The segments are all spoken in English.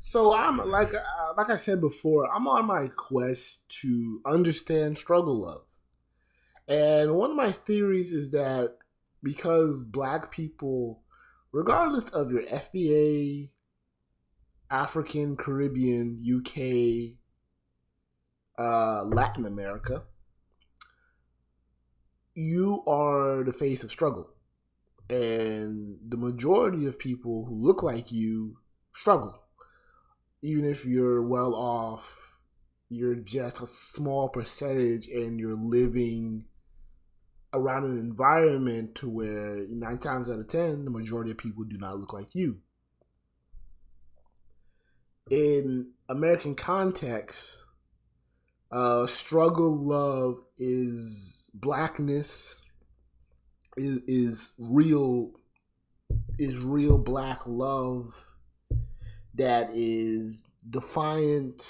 So I'm like I said before, I'm on my quest to understand struggle love. And one of my theories is that because black people, regardless of your FBA, African, Caribbean, UK, Latin America, you are the face of struggle. And the majority of people who look like you struggle. Even if you're well off, you're just a small percentage and you're living around an environment to where 9 times out of 10, the majority of people do not look like you. In American context, struggle love is blackness, is real black love that is defiant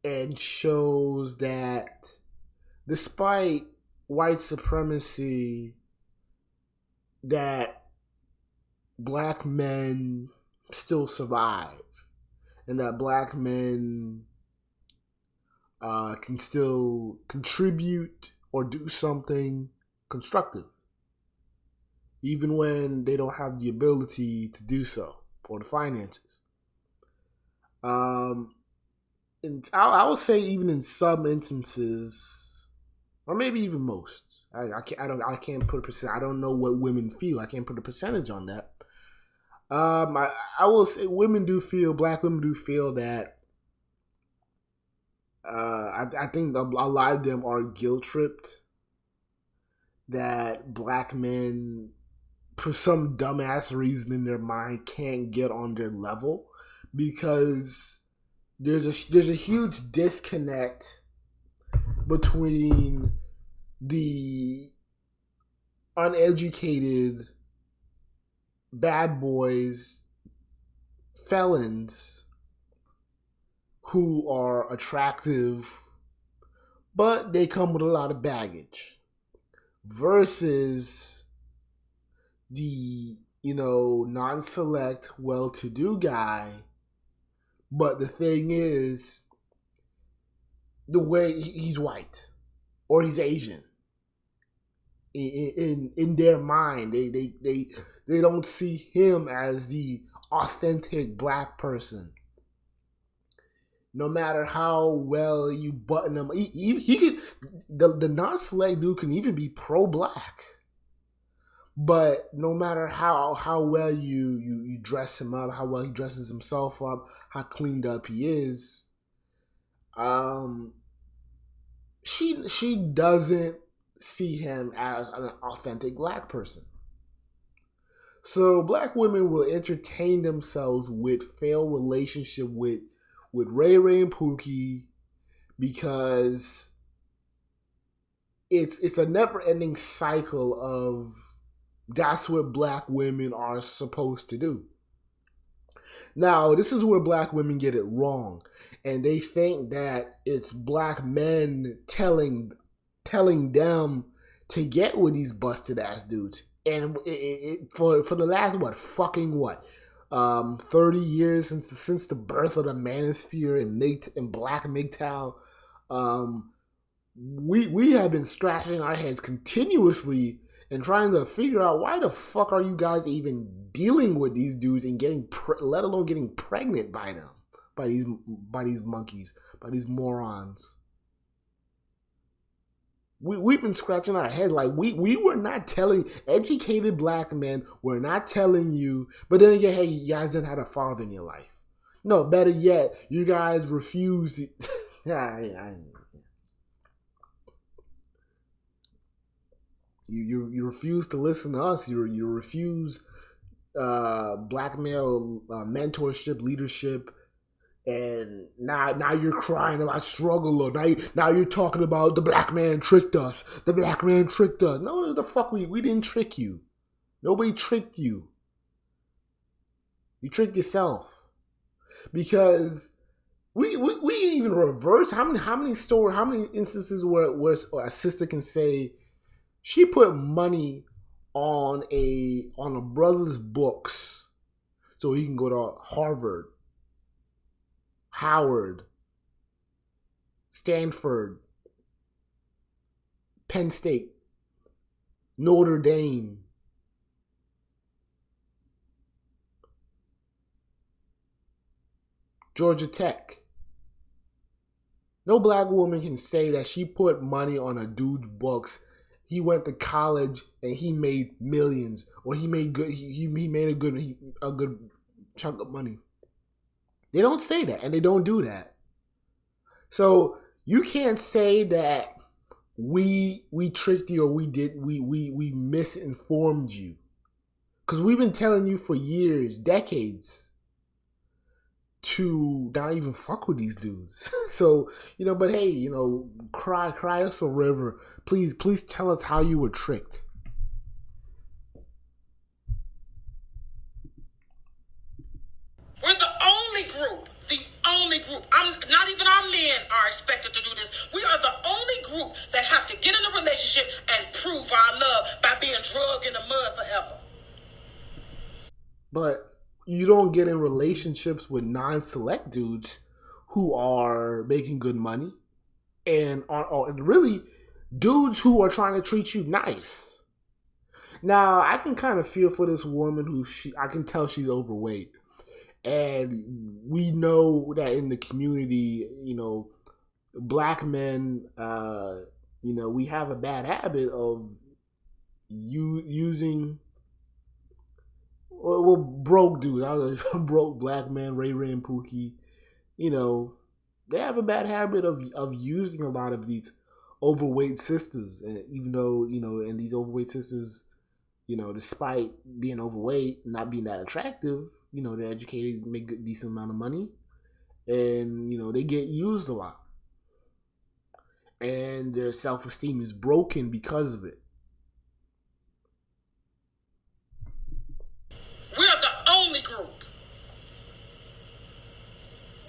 and shows that despite white supremacy, that black men still survive and that black men can still contribute or do something constructive, even when they don't have the ability to do so or the finances. Um, and I would say even in some instances, or maybe even most, I can't put a percent. I don't know what women feel. I can't put a percentage on that. I will say black women do feel that. I think a lot of them are guilt tripped that black men, for some dumbass reason in their mind, can't get on their level because there's a huge disconnect between the uneducated bad boys, felons who are attractive, but they come with a lot of baggage, versus the non-select, well-to-do guy. But the thing is, the way he's white or he's Asian. In their mind, they don't see him as the authentic black person. No matter how well you button him, he could, the non-select dude can even be pro-black. But no matter how well you dress him up, how well he dresses himself up, how cleaned up he is, she doesn't see him as an authentic black person. So black women will entertain themselves with failed relationship with Ray Ray and Pookie because it's a never ending cycle of that's what black women are supposed to do. Now, this is where black women get it wrong, and they think that it's black men telling them to get with these busted ass dudes. And for the last 30 years since the birth of the manosphere and black MGTOW, we have been scratching our heads continuously and trying to figure out why the fuck are you guys even dealing with these dudes and let alone getting pregnant by them, by these monkeys, by these morons. We've been scratching our head like we were not telling educated black men, we're not telling you, but then again, hey, you guys didn't have a father in your life. No, better yet, you guys refused. You refuse to listen to us. You refuse black male mentorship, leadership, and now you're crying about struggle. Now you're talking about the black man tricked us. The black man tricked us. No, the fuck we didn't trick you. Nobody tricked you. You tricked yourself because we even reverse how many instances where a sister can say she put money on a brother's books so he can go to Harvard, Howard, Stanford, Penn State, Notre Dame, Georgia Tech. No black woman can say that she put money on a dude's books. He went to college and he made millions, or he made good. He made a good chunk of money. They don't say that, and they don't do that. So you can't say that we tricked you, or we misinformed you, because we've been telling you for years, decades, to not even fuck with these dudes. So, but hey, cry us a river. Please tell us how you were tricked. We're the only group. Not even our men are expected to do this. We are the only group that have to get in a relationship and prove our love by being drugged in the mud forever. But you don't get in relationships with non-select dudes who are making good money and are really dudes who are trying to treat you nice. Now, I can kind of feel for this woman I can tell she's overweight. And we know that in the community, black men, we have a bad habit of using broke dudes, broke black men, Ray Ray and Pookie, they have a bad habit of using a lot of these overweight sisters. And even though, and these overweight sisters, despite being overweight, not being that attractive, they're educated, make a decent amount of money, and, they get used a lot. And their self-esteem is broken because of it. We are the only group.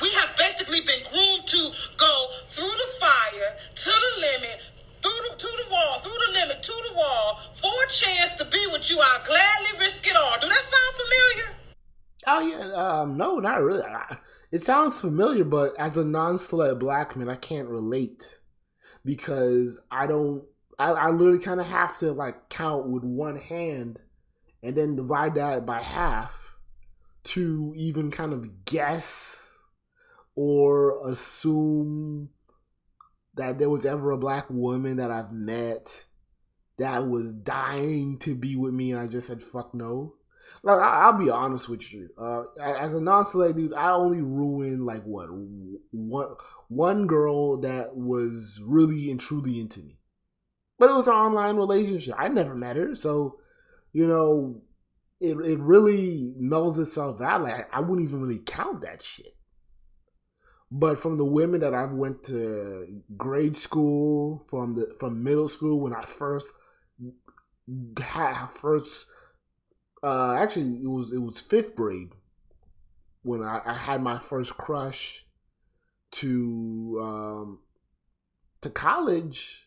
We have basically been groomed to go through the fire, to the limit, to the wall, through the limit, to the wall, for a chance to be with you. I'll gladly risk it all. Do that sound familiar? Oh yeah, no, not really. It sounds familiar, but as a non-select black man, I can't relate because I don't. I literally kind of have to count with one hand and then divide that by half to even kind of guess or assume that there was ever a black woman that I've met that was dying to be with me and I just said fuck no. I'll be honest with you. As a non-select dude, I only ruined one girl that was really and truly into me, but it was an online relationship. I never met her, so it really nulls itself out. I wouldn't even really count that shit. But from the women that I've went to grade school, from middle school when I first actually it was fifth grade when I had my first crush to college.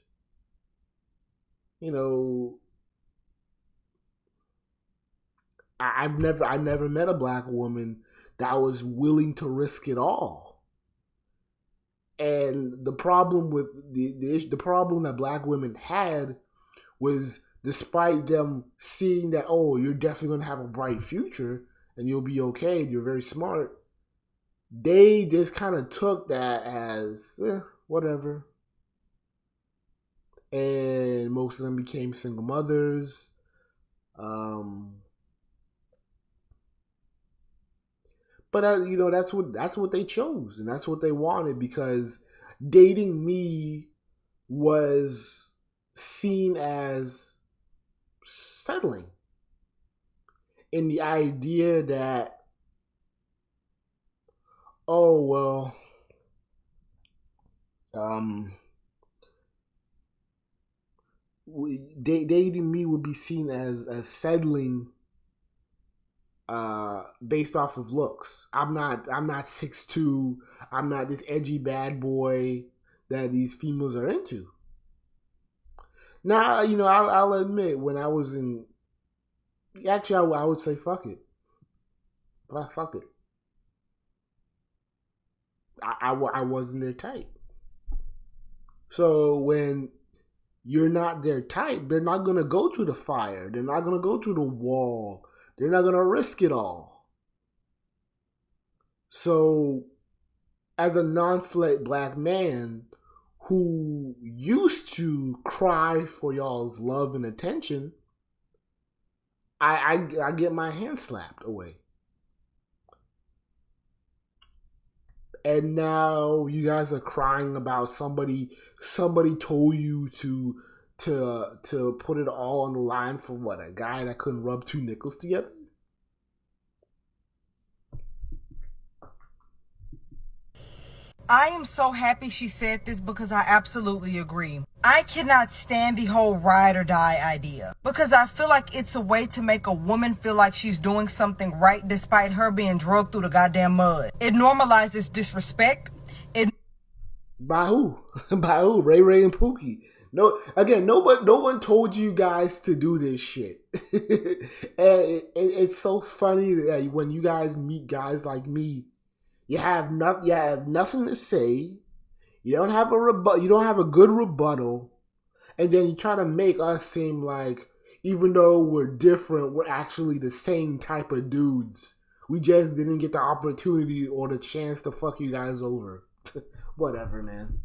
I never met a black woman that was willing to risk it all. And the problem with the problem that black women had was, despite them seeing that, oh, you're definitely going to have a bright future and you'll be okay and you're very smart, they just kind of took that as whatever. And most of them became single mothers. But that's what they chose, and that's what they wanted, because dating me was seen as settling, in the idea that, oh well, dating me would be seen as settling. Based off of looks. I'm not 6'2". I'm not this edgy bad boy that these females are into. Now, I'll admit, when I was in, actually, I would say fuck it. But fuck it. I wasn't their type. So when you're not their type, they're not going to go through the fire. They're not going to go through the wall. They're not going to risk it all. So as a non-select black man who used to cry for y'all's love and attention, I get my hand slapped away. And now you guys are crying about somebody told you to put it all on the line for what, a guy that couldn't rub two nickels together? I am so happy she said this because I absolutely agree. I cannot stand the whole ride or die idea because I feel like it's a way to make a woman feel like she's doing something right despite her being drugged through the goddamn mud. It normalizes disrespect. By who? By who? Ray Ray and Pookie. No, again, no one told you guys to do this shit. And it's so funny that when you guys meet guys like me, you have nothing to say. You don't have you don't have a good rebuttal, and then you try to make us seem like even though we're different, we're actually the same type of dudes. We just didn't get the opportunity or the chance to fuck you guys over. Whatever, man.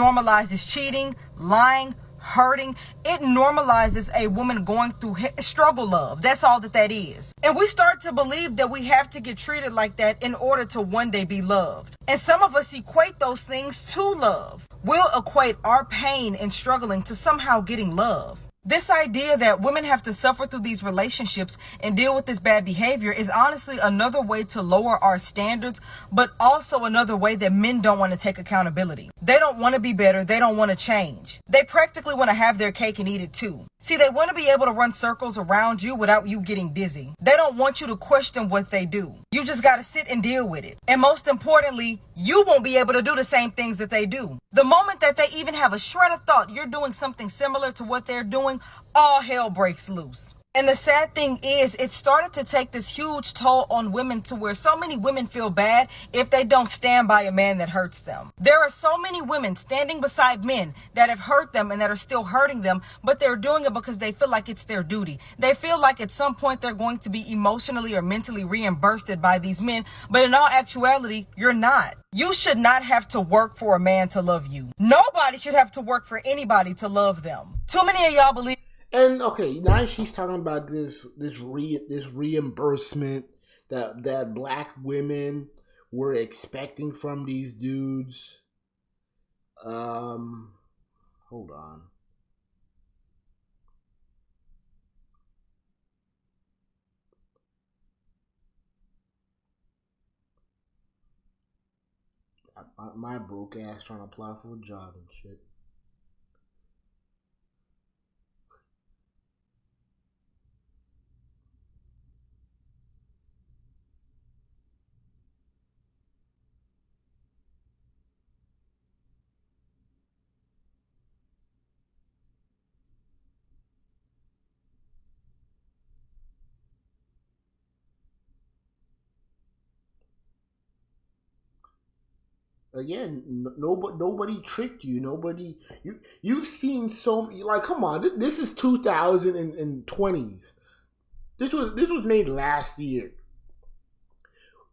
Normalizes cheating, lying, hurting. It normalizes a woman going through struggle love. That's all that is. And we start to believe that we have to get treated like that in order to one day be loved. And some of us equate those things to love. We'll equate our pain and struggling to somehow getting love. This idea that women have to suffer through these relationships and deal with this bad behavior is honestly another way to lower our standards, but also another way that men don't want to take accountability. They don't want to be better. They don't want to change. They practically want to have their cake and eat it too. See, they want to be able to run circles around you without you getting dizzy. They don't want you to question what they do. You just got to sit and deal with it. And most importantly, you won't be able to do the same things that they do. The moment that they even have a shred of thought you're doing something similar to what they're doing, all hell breaks loose. And the sad thing is, it started to take this huge toll on women to where so many women feel bad if they don't stand by a man that hurts them. There are so many women standing beside men that have hurt them and that are still hurting them, but they're doing it because they feel like it's their duty. They feel like at some point they're going to be emotionally or mentally reimbursed by these men, but in all actuality, you're not. You should not have to work for a man to love you. Nobody should have to work for anybody to love them. Too many of y'all believe. And okay, now she's talking about this reimbursement that black women were expecting from these dudes. Hold on. My broke ass trying to apply for a job and shit. Again, nobody tricked you. Nobody, you've seen so, like, come on, this is 2020s. This was made last year.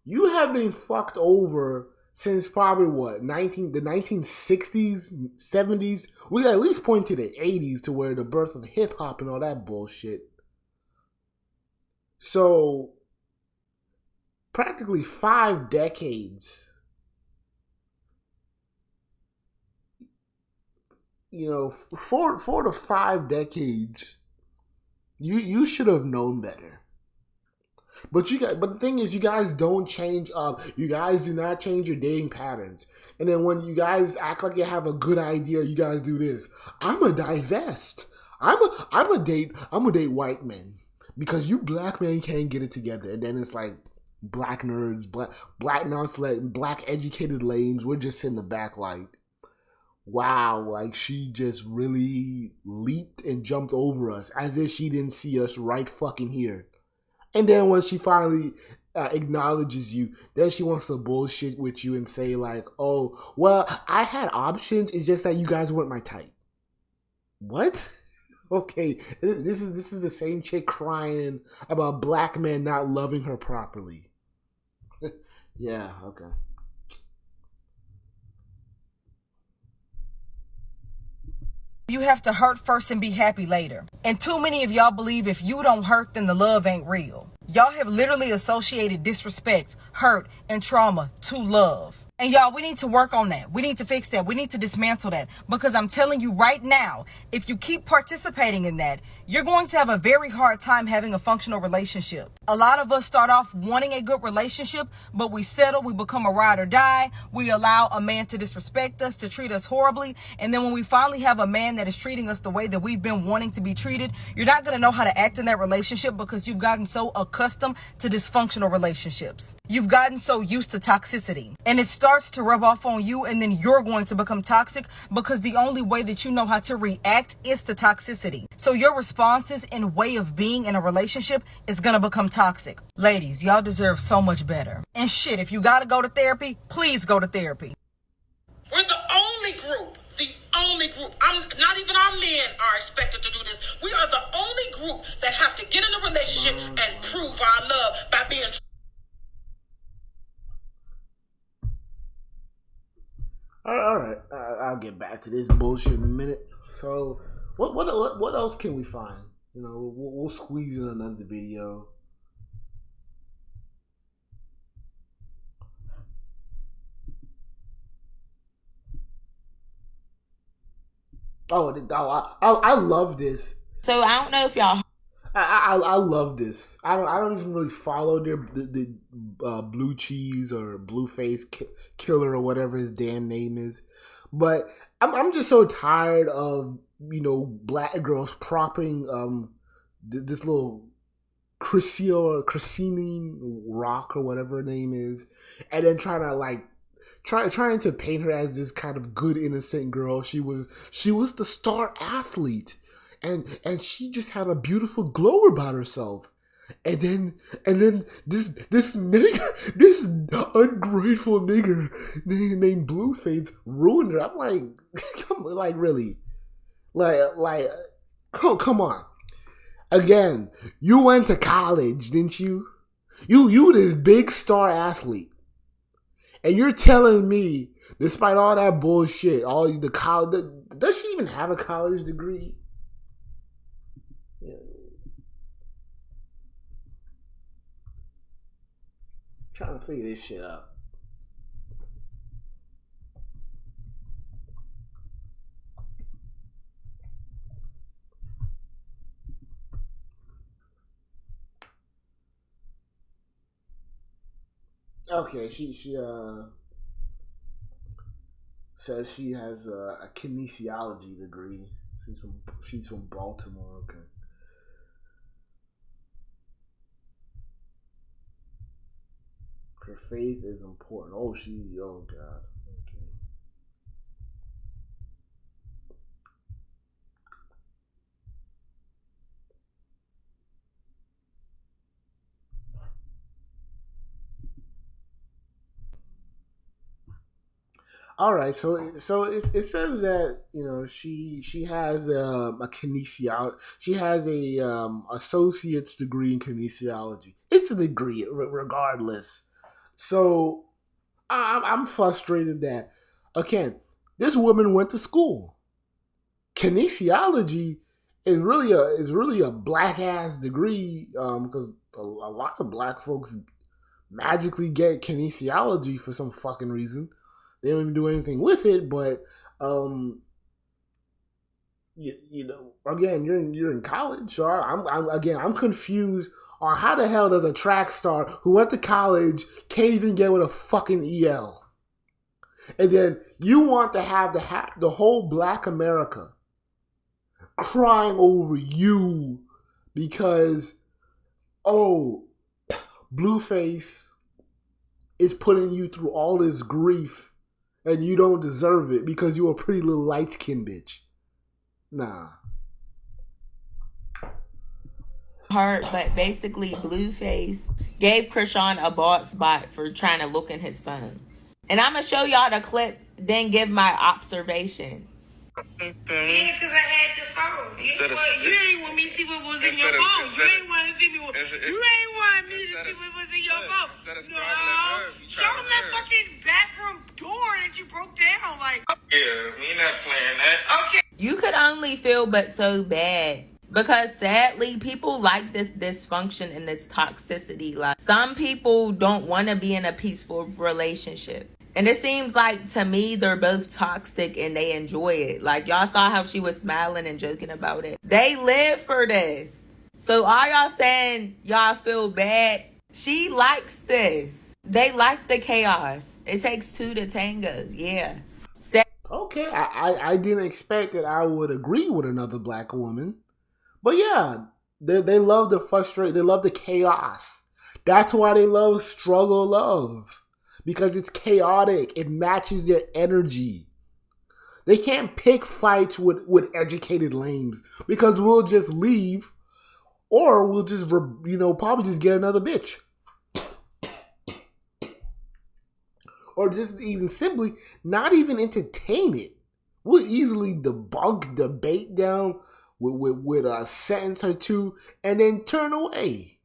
You have been fucked over since probably what, the 1960s, 70s. We can at least point to the 80s to where the birth of hip hop and all that bullshit. So practically 5 decades. You know, 4 to 5 decades, you should have known better. But the thing is, you guys don't change up. You guys do not change your dating patterns. And then when you guys act like you have a good idea, you guys do this. I'm a divest. I'm a date white men because you black men can't get it together. And then it's like black nerds, black non-select, black educated lames. We're just in the back like, wow, like she just really leaped and jumped over us as if she didn't see us right fucking here. And then when she finally acknowledges you, then she wants to bullshit with you and say like, "Oh, well, I had options. It's just that you guys weren't my type." What? Okay, this is the same chick crying about black men not loving her properly. Yeah. Okay. You have to hurt first and be happy later. And too many of y'all believe if you don't hurt, then the love ain't real. Y'all have literally associated disrespect, hurt, and trauma to love. And y'all, we need to work on that. We need to fix that. We need to dismantle that. Because I'm telling you right now, if you keep participating in that, you're going to have a very hard time having a functional relationship. A lot of us start off wanting a good relationship, but we settle, we become a ride or die. We allow a man to disrespect us, to treat us horribly. And then when we finally have a man that is treating us the way that we've been wanting to be treated, you're not going to know how to act in that relationship because you've gotten so accustomed to dysfunctional relationships. You've gotten so used to toxicity. And it starts to rub off on you, and then you're going to become toxic because the only way that you know how to react is to toxicity. So your responses and way of being in a relationship is going to become toxic. Ladies, y'all deserve so much better. And shit, if you got to go to therapy, please go to therapy. We're the only group. Not even our men are expected to do this. We are the only group that have to get in a relationship and prove our love by being. All right. I'll get back to this bullshit in a minute. So, what else can we find? You know, we'll squeeze in another video. I love this. So I don't know if y'all. I love this. I don't even really follow the blue cheese or blue face killer or whatever his damn name is, but I'm just so tired of black girls propping this little Christine Rock or whatever her name is, and then trying to paint her as this kind of good innocent girl. She was the star athlete, and she just had a beautiful glow about herself. And then this nigger, this ungrateful nigger named Blueface ruined her. I'm like, really, come on. Again, you went to college, didn't you? You this big star athlete. And you're telling me, despite all that bullshit, all the college, does she even have a college degree? Yeah. Trying to figure this shit out. Okay, she says she has a kinesiology degree. She's from Baltimore. Okay. Her faith is important. Oh God. Okay. All right, so it says that she has a kinesiology. She has a associate's degree in kinesiology. It's a degree, regardless. So I'm frustrated that again, this woman went to school. Kinesiology is really a black ass degree because a lot of black folks magically get kinesiology for some fucking reason. They don't even do anything with it, but again, you're in college, so I'm confused on how the hell does a track star who went to college can't even get with a fucking EL, and then you want to have the whole Black America crying over you because Blueface is putting you through all this grief. And you don't deserve it because you're a pretty little light-skinned bitch. Nah. her, but basically Blueface gave Krishan a bald spot for trying to look in his phone. And I'm going to show y'all the clip, then give my observation. Yeah, because I had the phone. You ain't want me to see what was in your phone. You ain't want to see me. You ain't want me to see what was in your phone. No. Show them that fucking bathroom door that you broke down. Like, yeah, we not playing that. Okay. You could only feel but so bad. Because sadly, people like this dysfunction and this toxicity. Like, some people don't want to be in a peaceful relationship. And it seems like, to me, they're both toxic and they enjoy it. Like, y'all saw how she was smiling and joking about it. They live for this. So all y'all saying y'all feel bad, she likes this. They like the chaos. It takes two to tango. Yeah. Okay, I didn't expect that I would agree with another black woman. But yeah, they love the frustration. They love the chaos. That's why they love struggle love. Because it's chaotic. It matches their energy. They can't pick fights with educated lames. Because we'll just leave. Or we'll just, probably just get another bitch. Or just even simply not even entertain it. We'll easily debate down with a sentence or two and then turn away.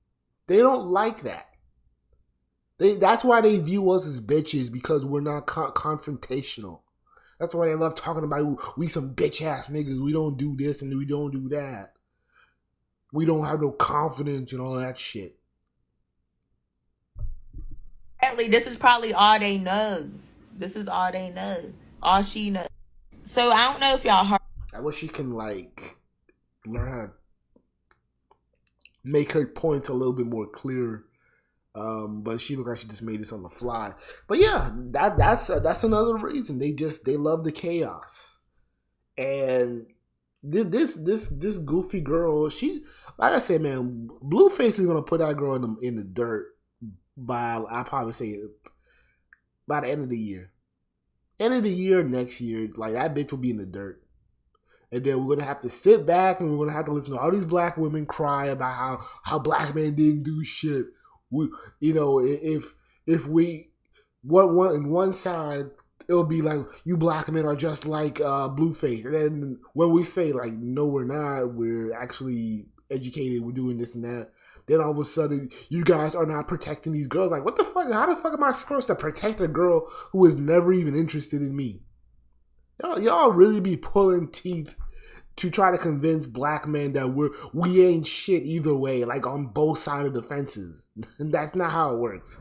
They don't like that. That's why they view us as bitches, because we're not confrontational. That's why they love talking about we some bitch ass niggas. We don't do this and we don't do that. We don't have no confidence and all that shit. This is probably all they know. This is all they know. All she knows. So I don't know if y'all heard. I wish she can learn how to make her points a little bit more clear. But she looked like she just made this on the fly. But yeah, that's another reason. They love the chaos. And this goofy girl, she, like I said, man, Blueface is gonna put that girl in the dirt by, I'll probably say, by the end of the year. End of the year, next year, like, that bitch will be in the dirt. And then we're going to have to sit back and we're going to have to listen to all these black women cry about how black men didn't do shit. If we in one side, it'll be like, you black men are just like Blueface. And then when we say, like, no, we're not, we're actually educated, we're doing this and that, then all of a sudden, you guys are not protecting these girls. Like, what the fuck? How the fuck am I supposed to protect a girl who was never even interested in me? Y'all really be pulling teeth to try to convince black men that we ain't shit either way, like on both sides of the fences. And that's not how it works.